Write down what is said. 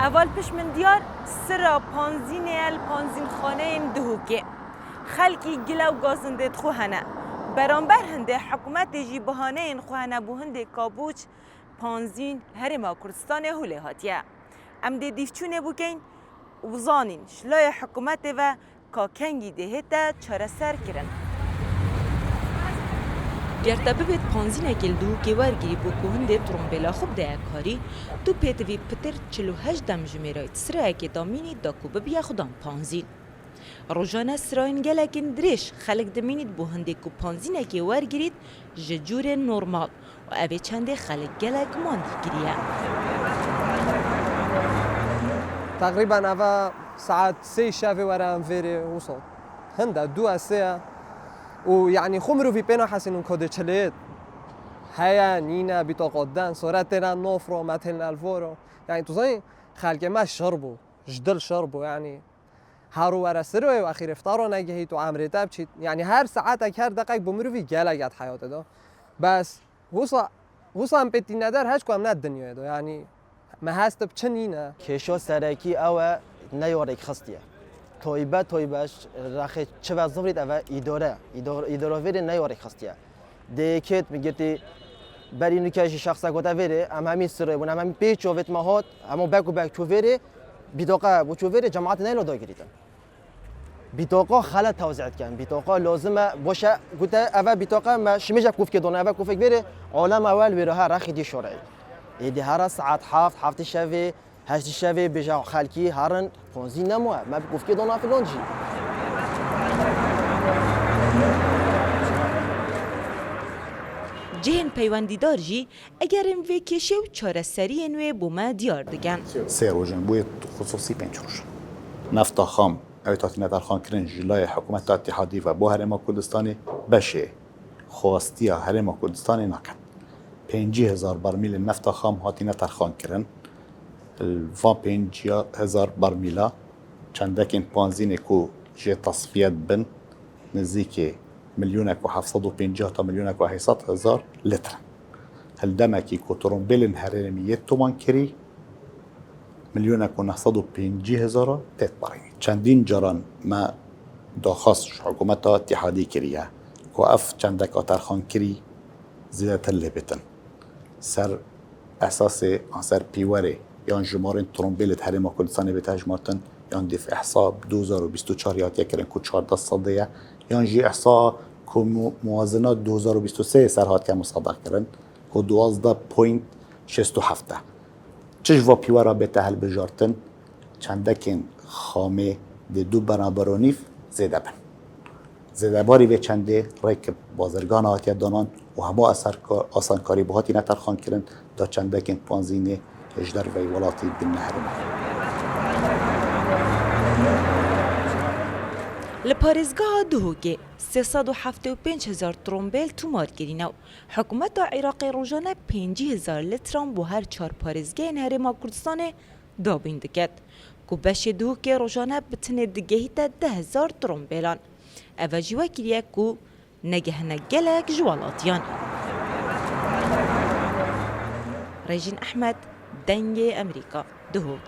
اول پیش من دیار سرا پانزین خانه این دهوکه خلکی گلا و گازنده خو هنه برانبر هنده حکومت جی بهانه این خو هنه بو هنده کابوچ پانزین هرما کردستان هوله هاتیه ام ده دیفچونه بوکین وزانین شلای حکومت و کاکنگی دهتا چاره سر کرن گرتا ببید پانزینه گل دهوکه ورگیری بو که هنده ترومبیلا خوب ده اکاری تو پیتوی پتر 48 دم جمیرایت سرا که دامینی داکو ببیا خودان پانزین روزانه سراین گلکن درش خلق دمینید بو هنده کو پانزینه که ورگیرید ججور نورمال و اوه چنده خلق گلک ماندی گریه تقریبا اوه ساعت 3 شبه ورم ویری وصل هنده 2 3 و يعني خمرو في بينا حسن كود تشليت هيا نينا بتقدان صورتنا نوفرو مثلنا الفورو يعني توزين خالك ما شربوا جدل شربوا يعني هارو ورسرو واخير افطارو نجهيت وعمري تابشيت يعني هر ساعات هر دقيقه بمرو في جلقت حياته ده بس وصا بيتي ندار هاش كم ند الدنيا ده يعني ما هست بچنينه کشو سرکی او نیارک خستیه تویبش رخی چه وظیفه او اداره ویره نیارک خستیه دیکت میگه بری نکاش شخصا گوته ویره ام همین سره بون همین پیچ وقت ماهات اما بک تو ویره بیداقه بو تو ویره جماعت نیلو داگیریدن بیتاقا خلط توزیعت کن بیتاقا لازمه باشه گوته اول بیتاقا ما شمیجا کوف که دونه اول کوفک بره عالم اول بره ها رخی دی شرعی ایدی هر ساعت هفت شوی 8 شوی بجا خلکی هرن 15 نموه ما کوف که دونه فلانجی جهن پیوندیدار جی اگر این وی کشه و چاره سری نوی بوما دیار دگن 3 روزن بوی خصوصی 5 روز نفت خام اویتاتی نترخان کرن جلای حکومت اتحادی و با هرما کردستانی بشه خواستی هرما کردستانی نکن 50,000 برمیل نفت خام هاتی نترخان کرن و 50,000 برمیلا چندکین پانزین کو جه تصفیت بن نزدیک 1,750,000 تا 1,800,000 لتر هل دمکی کو ترومبیلن هرمی تومان کری 1,950,000 تیت برای چندین جران ما داخست حکومت اتحادی کریه که اف چندک آترخان کری زیده تله بتن سر اساس سر پیوره یان جمارن ترومبیلت هرما کردستانی به تجمارتن یان دیف احصا 2024 یاد کردن که 14 صده یان جی احصا که موازنات 2023 سرهات که مصادق کردن که 12.67 چش و پیوره به تحل بجارتن چندکین خامه ده 2 برابرونیف زیده بن زیده باری به چنده ریک بازرگان آتیه دانان و همه آسانکاری بهاتی نترخان کرن دا چندکین پانزین اجدر وی ولاتی بین نهرما لپارزگاه دهوگه 375,000 ترومبیل تومار گرینو حکومت عراقی روزانه 50,000 لتران بو هر 4 پارزگاه هرما کردستان دابین دکد که بش دهوگه روزانه بتنه دگهی تا 10,000 ترومبیلان اوه جیوه کریه که نگه گلک جوالاتیان رژین احمد دنگ امریکا دهوگ